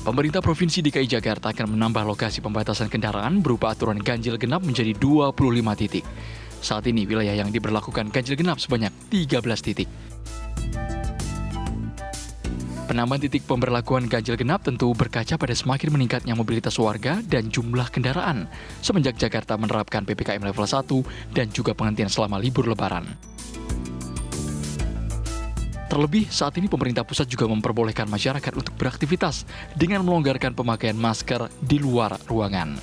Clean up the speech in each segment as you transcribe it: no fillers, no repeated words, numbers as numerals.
Pemerintah Provinsi DKI Jakarta akan menambah lokasi pembatasan kendaraan berupa aturan ganjil genap menjadi 25 titik. Saat ini wilayah yang diberlakukan ganjil genap sebanyak 13 titik. Penambahan titik pemberlakuan ganjil genap tentu berkaca pada semakin meningkatnya mobilitas warga dan jumlah kendaraan semenjak Jakarta menerapkan PPKM level 1 dan juga penghentian selama libur Lebaran. Terlebih, saat ini pemerintah pusat juga memperbolehkan masyarakat untuk beraktivitas dengan melonggarkan pemakaian masker di luar ruangan.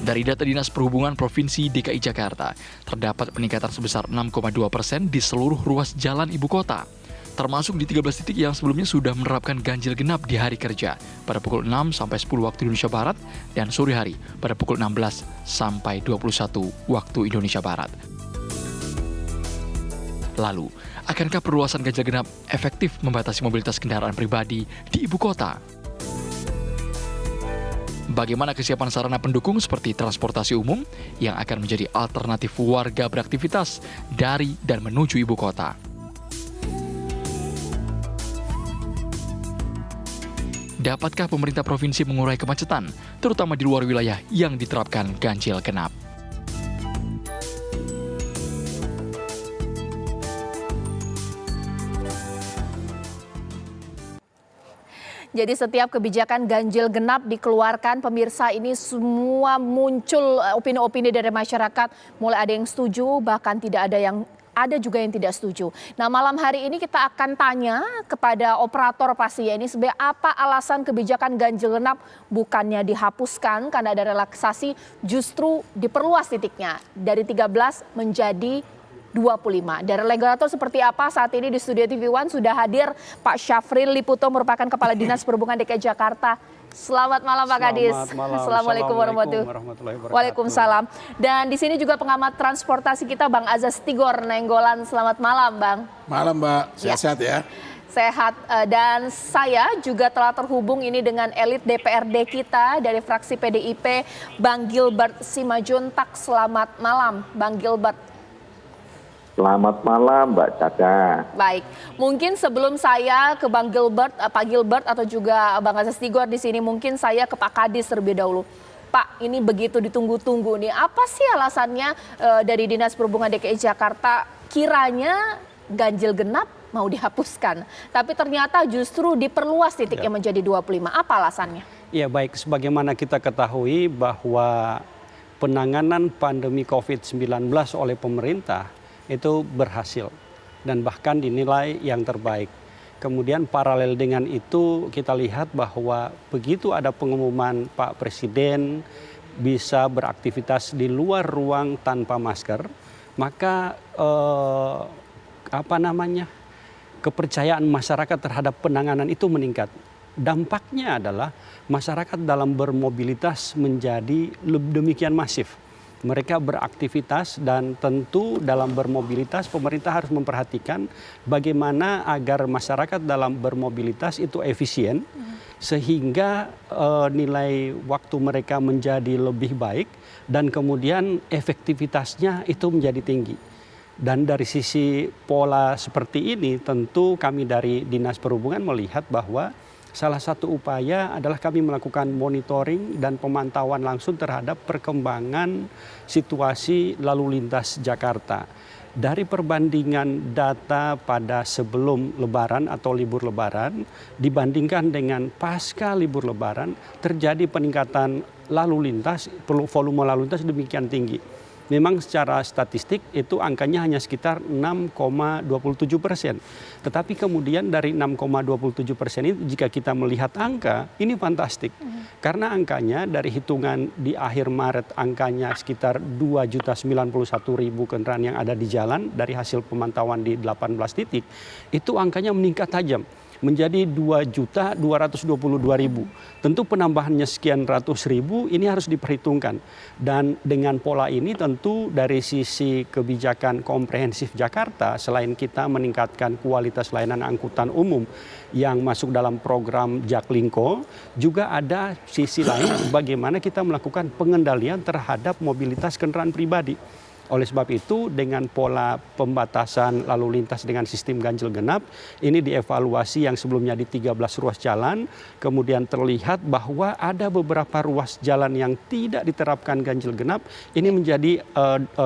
Dari data Dinas Perhubungan Provinsi DKI Jakarta, terdapat peningkatan sebesar 6,2% di seluruh ruas jalan ibu kota, termasuk di 13 titik yang sebelumnya sudah menerapkan ganjil genap di hari kerja pada pukul 6 sampai 10 waktu Indonesia Barat dan sore hari pada pukul 16 sampai 21 waktu Indonesia Barat. Lalu, akankah perluasan ganjil genap efektif membatasi mobilitas kendaraan pribadi di ibu kota? Bagaimana kesiapan sarana pendukung seperti transportasi umum yang akan menjadi alternatif warga beraktivitas dari dan menuju ibu kota? Dapatkah pemerintah provinsi mengurai kemacetan, terutama di luar wilayah yang diterapkan ganjil genap? Jadi setiap kebijakan ganjil genap dikeluarkan, pemirsa, ini semua muncul opini-opini dari masyarakat. Mulai ada yang setuju, bahkan ada juga yang tidak setuju. Nah, malam hari ini kita akan tanya kepada operator pasti ya, ini sebenarnya apa alasan kebijakan ganjil genap bukannya dihapuskan karena ada relaksasi, justru diperluas titiknya dari 13 menjadi 25. Dari regulator seperti apa saat ini di Studio TV One sudah hadir Pak Syafril Liputo merupakan Kepala Dinas Perhubungan DKI Jakarta. Selamat malam Pak Kadis. Assalamualaikum warahmatullahi wabarakatuh. Waalaikumsalam. Dan di sini juga pengamat transportasi kita Bang Azaz Tigor Nenggolan. Selamat malam Bang. Malam Mbak, sehat-sehat ya. Sehat, dan saya juga telah terhubung ini dengan elit DPRD kita dari fraksi PDIP, Bang Gilbert Simajuntak. Selamat malam Bang Gilbert. Selamat malam Mbak Caca. Baik, mungkin sebelum saya ke Bang Gilbert, Pak Gilbert atau juga Bang Azaz Tigor di sini, mungkin saya ke Pak Kadis terlebih dahulu. Pak, ini begitu ditunggu-tunggu nih, apa sih alasannya dari Dinas Perhubungan DKI Jakarta kiranya ganjil genap mau dihapuskan, tapi ternyata justru diperluas titiknya menjadi 25, apa alasannya? Ya baik, sebagaimana kita ketahui bahwa penanganan pandemi COVID-19 oleh pemerintah itu berhasil dan bahkan dinilai yang terbaik. Kemudian paralel dengan itu kita lihat bahwa begitu ada pengumuman Pak Presiden bisa beraktivitas di luar ruang tanpa masker, maka kepercayaan masyarakat terhadap penanganan itu meningkat. Dampaknya adalah masyarakat dalam bermobilitas menjadi demikian masif. Mereka beraktivitas dan tentu dalam bermobilitas pemerintah harus memperhatikan bagaimana agar masyarakat dalam bermobilitas itu efisien sehingga nilai waktu mereka menjadi lebih baik dan kemudian efektivitasnya itu menjadi tinggi. Dan dari sisi pola seperti ini tentu kami dari Dinas Perhubungan melihat bahwa salah satu upaya adalah kami melakukan monitoring dan pemantauan langsung terhadap perkembangan situasi lalu lintas Jakarta. Dari perbandingan data pada sebelum Lebaran atau libur Lebaran dibandingkan dengan pasca libur Lebaran terjadi peningkatan lalu lintas, volume lalu lintas demikian tinggi. Memang secara statistik itu angkanya hanya sekitar 6,27%. Tetapi kemudian dari 6,27% ini jika kita melihat angka ini fantastik. Karena angkanya dari hitungan di akhir Maret angkanya sekitar 2.091.000 kendaraan yang ada di jalan dari hasil pemantauan di 18 titik. Itu angkanya meningkat tajam menjadi 2.222.000. Tentu penambahannya sekian ratus ribu ini harus diperhitungkan. Dan dengan pola ini tentu dari sisi kebijakan komprehensif Jakarta, selain kita meningkatkan kualitas layanan angkutan umum yang masuk dalam program Jaklingko, juga ada sisi lain bagaimana kita melakukan pengendalian terhadap mobilitas kendaraan pribadi. Oleh sebab itu dengan pola pembatasan lalu lintas dengan sistem ganjil genap ini dievaluasi yang sebelumnya di 13 ruas jalan, kemudian terlihat bahwa ada beberapa ruas jalan yang tidak diterapkan ganjil genap, ini menjadi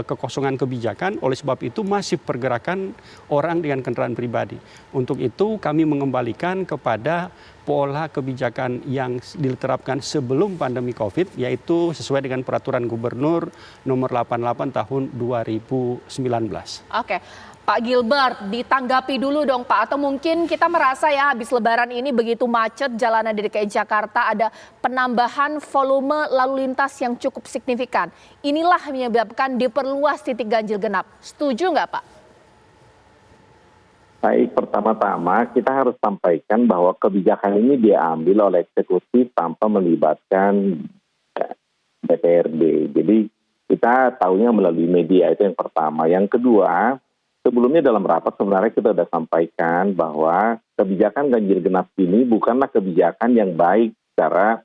kekosongan kebijakan. Oleh sebab itu masif pergerakan orang dengan kendaraan pribadi. Untuk itu kami mengembalikan kepada pola kebijakan yang diterapkan sebelum pandemi COVID, yaitu sesuai dengan peraturan gubernur nomor 88 tahun 2019. Oke, Pak Gilbert, ditanggapi dulu dong Pak, atau mungkin kita merasa ya habis Lebaran ini begitu macet jalanan di DKI Jakarta, ada penambahan volume lalu lintas yang cukup signifikan. Inilah menyebabkan diperluas titik ganjil genap. Setuju nggak Pak? Baik, pertama-tama kita harus sampaikan bahwa kebijakan ini diambil oleh eksekutif tanpa melibatkan DPRD. Jadi kita tahunya melalui media, itu yang pertama. Yang kedua, sebelumnya dalam rapat sebenarnya kita sudah sampaikan bahwa kebijakan ganjil genap ini bukanlah kebijakan yang baik secara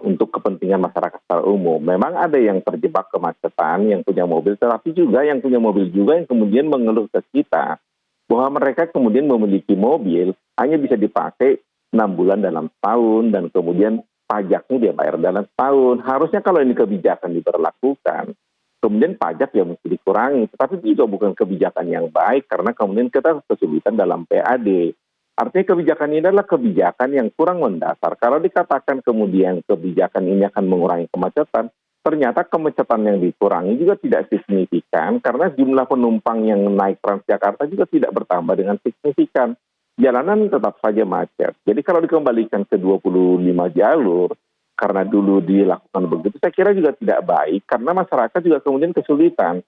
untuk kepentingan masyarakat secara umum. Memang ada yang terjebak kemacetan, yang punya mobil, tetapi juga yang punya mobil juga yang kemudian mengeluh ke kita bahwa mereka kemudian memiliki mobil hanya bisa dipakai 6 bulan dalam setahun dan kemudian pajaknya dia bayar dalam setahun. Harusnya kalau ini kebijakan diberlakukan, kemudian pajak ya mesti dikurangi. Tetapi itu juga bukan kebijakan yang baik karena kemudian kita kesulitan dalam PAD. Artinya kebijakan ini adalah kebijakan yang kurang mendasar. Kalau dikatakan kemudian kebijakan ini akan mengurangi kemacetan, ternyata kemacetan yang dikurangi juga tidak signifikan karena jumlah penumpang yang naik Transjakarta juga tidak bertambah dengan signifikan. Jalanan tetap saja macet. Jadi kalau dikembalikan ke 25 jalur, karena dulu dilakukan begitu, saya kira juga tidak baik karena masyarakat juga kemudian kesulitan.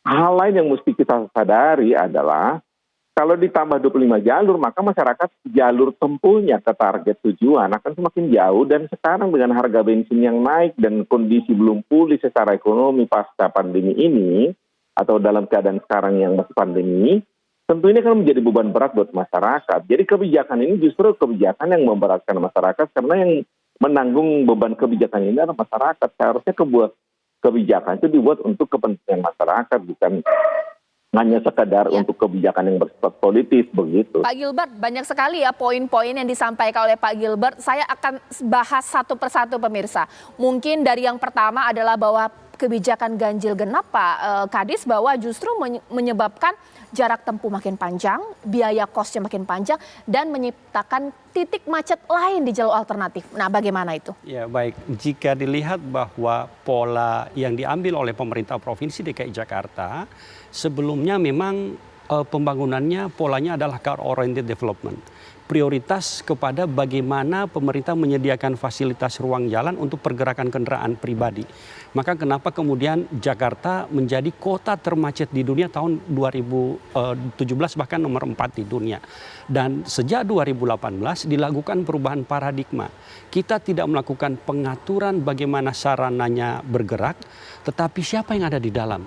Hal lain yang mesti kita sadari adalah kalau ditambah 25 jalur, maka masyarakat jalur tempuhnya ke target tujuan akan semakin jauh. Dan sekarang dengan harga bensin yang naik dan kondisi belum pulih secara ekonomi pasca pandemi ini, atau dalam keadaan sekarang yang masih pandemi, tentu ini akan menjadi beban berat buat masyarakat. Jadi kebijakan ini justru kebijakan yang memberatkan masyarakat, karena yang menanggung beban kebijakan ini adalah masyarakat. Seharusnya kebijakan itu dibuat untuk kepentingan masyarakat, bukan hanya sekadar untuk kebijakan yang bersifat politis begitu. Pak Gilbert, banyak sekali ya poin-poin yang disampaikan oleh Pak Gilbert. Saya akan bahas satu persatu pemirsa. Mungkin dari yang pertama adalah bahwa kebijakan ganjil genap Pak Kadis bahwa justru menyebabkan jarak tempuh makin panjang, biaya kosnya makin panjang, dan menciptakan titik macet lain di jalur alternatif. Nah, bagaimana itu? Ya, baik. Jika dilihat bahwa pola yang diambil oleh pemerintah Provinsi DKI Jakarta, sebelumnya memang pembangunannya polanya adalah car oriented development. Prioritas kepada bagaimana pemerintah menyediakan fasilitas ruang jalan untuk pergerakan kendaraan pribadi. Maka kenapa kemudian Jakarta menjadi kota termacet di dunia tahun 2017 bahkan nomor 4 di dunia. Dan sejak 2018 dilakukan perubahan paradigma. Kita tidak melakukan pengaturan bagaimana sarananya bergerak, tetapi siapa yang ada di dalam.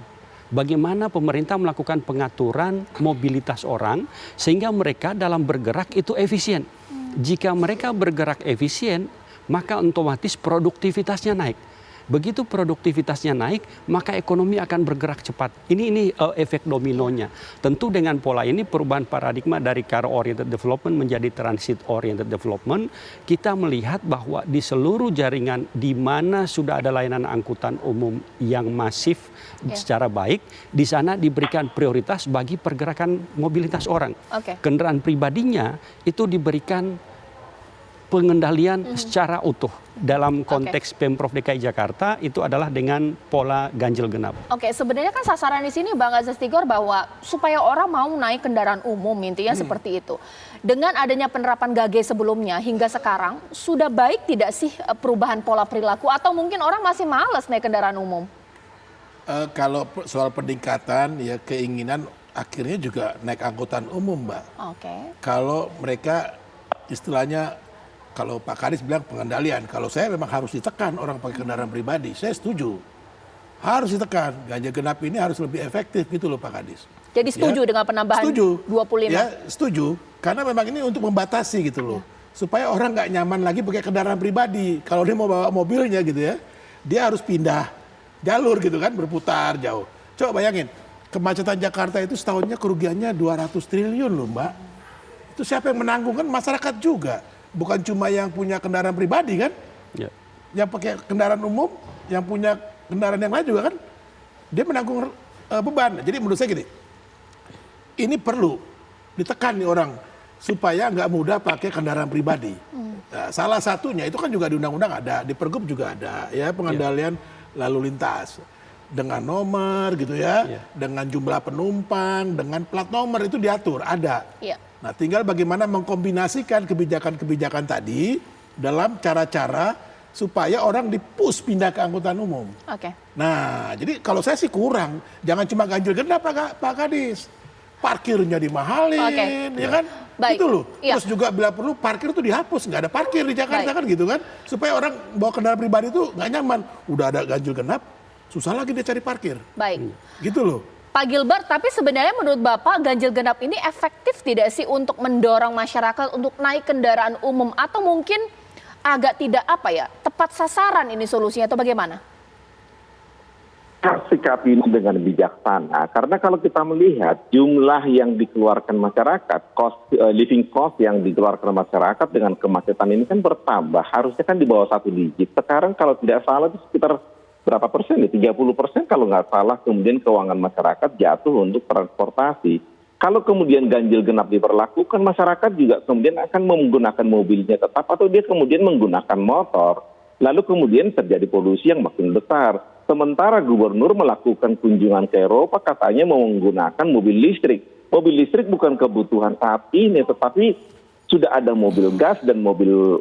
Bagaimana pemerintah melakukan pengaturan mobilitas orang sehingga mereka dalam bergerak itu efisien. Jika mereka bergerak efisien, maka otomatis produktivitasnya naik. Begitu produktivitasnya naik, maka ekonomi akan bergerak cepat. Ini efek dominonya. Tentu dengan pola ini perubahan paradigma dari car oriented development menjadi transit oriented development, kita melihat bahwa di seluruh jaringan di mana sudah ada layanan angkutan umum yang masif secara baik, di sana diberikan prioritas bagi pergerakan mobilitas orang. Kendaraan pribadinya itu diberikan pengendalian secara utuh. Dalam konteks Pemprov DKI Jakarta itu adalah dengan pola ganjil genap. Sebenarnya kan sasaran di sini Bang Azaz Tigor bahwa supaya orang mau naik kendaraan umum, intinya seperti itu. Dengan adanya penerapan gage sebelumnya hingga sekarang, sudah baik tidak sih perubahan pola perilaku atau mungkin orang masih malas naik kendaraan umum? Kalau soal peningkatan ya keinginan akhirnya juga naik angkutan umum, Mbak. Kalau mereka istilahnya, kalau Pak Kadis bilang pengendalian, kalau saya memang harus ditekan orang pakai kendaraan pribadi, saya setuju. Harus ditekan, ganjil genap ini harus lebih efektif gitu loh Pak Kadis. Jadi setuju dengan penambahan 25? Ya setuju, karena memang ini untuk membatasi gitu loh. Supaya orang nggak nyaman lagi pakai kendaraan pribadi. Kalau dia mau bawa mobilnya gitu ya, dia harus pindah jalur gitu kan, berputar jauh. Coba bayangin, kemacetan Jakarta itu setahunnya kerugiannya 200 triliun loh Mbak. Itu siapa yang menanggung? Kan masyarakat juga. Bukan cuma yang punya kendaraan pribadi kan. Ya. Yang pakai kendaraan umum, yang punya kendaraan yang lain juga kan. Dia menanggung beban. Jadi menurut saya gini, ini perlu ditekan nih orang supaya nggak mudah pakai kendaraan pribadi. Nah, salah satunya itu kan juga di undang-undang ada, di Pergub juga ada ya pengendalian lalu lintas dengan nomor gitu ya, dengan jumlah penumpang, dengan plat nomor itu diatur ada. Nah, tinggal bagaimana mengkombinasikan kebijakan-kebijakan tadi dalam cara-cara supaya orang di-push pindah ke angkutan umum. Nah, jadi kalau saya sih kurang, jangan cuma ganjil genap Pak Kadis. Parkirnya dimahalin, ya kan? Baik. Itu loh. Terus juga bila perlu parkir itu dihapus, nggak ada parkir di Jakarta kan gitu kan? Supaya orang bawa kendaraan pribadi itu nggak nyaman. Udah ada ganjil genap, susah lagi dia cari parkir. Baik. Gitu loh. Pak Gilbert, tapi sebenarnya menurut Bapak ganjil genap ini efektif tidak sih untuk mendorong masyarakat untuk naik kendaraan umum atau mungkin agak tidak tepat sasaran ini solusinya atau bagaimana? Sikapi ini dengan bijaksana, karena kalau kita melihat jumlah yang dikeluarkan masyarakat, living cost yang dikeluarkan masyarakat dengan kemacetan ini kan bertambah, harusnya kan di bawah 1 digit. Sekarang kalau tidak salah itu sekitar berapa persen ya, 30% kalau nggak salah kemudian keuangan masyarakat jatuh untuk transportasi. Kalau kemudian ganjil genap diberlakukan, masyarakat juga kemudian akan menggunakan mobilnya tetap atau dia kemudian menggunakan motor. Lalu kemudian terjadi polusi yang makin besar. Sementara gubernur melakukan kunjungan ke Eropa katanya mau menggunakan mobil listrik. Mobil listrik bukan kebutuhan saat ini, tetapi sudah ada mobil gas dan mobil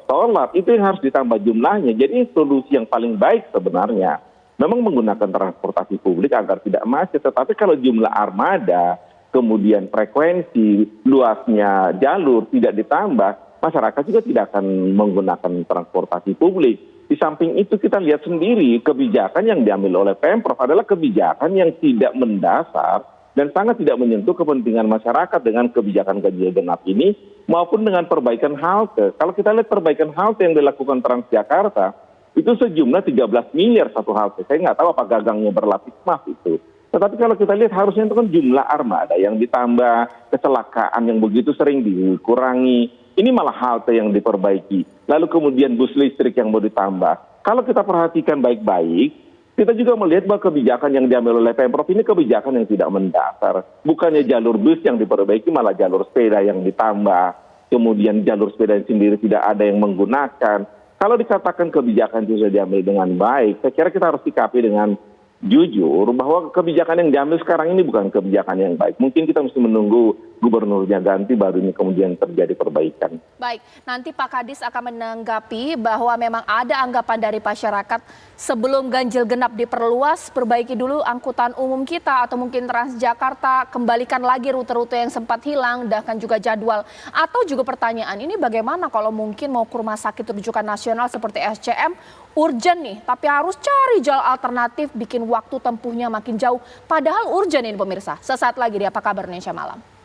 solar. Itu yang harus ditambah jumlahnya. Jadi solusi yang paling baik sebenarnya memang menggunakan transportasi publik agar tidak macet. Tetapi kalau jumlah armada, kemudian frekuensi, luasnya jalur tidak ditambah, masyarakat juga tidak akan menggunakan transportasi publik. Di samping itu kita lihat sendiri kebijakan yang diambil oleh Pemprov adalah kebijakan yang tidak mendasar dan sangat tidak menyentuh kepentingan masyarakat dengan kebijakan ganjil genap ini maupun dengan perbaikan halte. Kalau kita lihat perbaikan halte yang dilakukan Transjakarta itu sejumlah 13 miliar satu halte. Saya nggak tahu apa gagangnya berlapis emas itu. Tetapi kalau kita lihat harusnya itu kan jumlah armada yang ditambah, kecelakaan yang begitu sering dikurangi. Ini malah halte yang diperbaiki. Lalu kemudian bus listrik yang mau ditambah. Kalau kita perhatikan baik-baik, kita juga melihat bahwa kebijakan yang diambil oleh Pemprov ini kebijakan yang tidak mendasar. Bukannya jalur bus yang diperbaiki, malah jalur sepeda yang ditambah. Kemudian jalur sepeda sendiri tidak ada yang menggunakan. Kalau dikatakan kebijakan itu sudah diambil dengan baik, saya kira kita harus sikapi dengan jujur bahwa kebijakan yang diambil sekarang ini bukan kebijakan yang baik. Mungkin kita mesti menunggu gubernurnya ganti baru ini kemudian terjadi perbaikan. Baik, nanti Pak Kadis akan menanggapi bahwa memang ada anggapan dari masyarakat sebelum ganjil genap diperluas, perbaiki dulu angkutan umum kita atau mungkin Transjakarta, kembalikan lagi rute-rute yang sempat hilang, dan juga jadwal. Atau juga pertanyaan ini bagaimana kalau mungkin mau ke rumah sakit rujukan nasional seperti SCM, urgent nih, tapi harus cari jalan alternatif, bikin waktu tempuhnya makin jauh. Padahal urgent ini pemirsa. Sesaat lagi di Apa Kabar Indonesia Malam.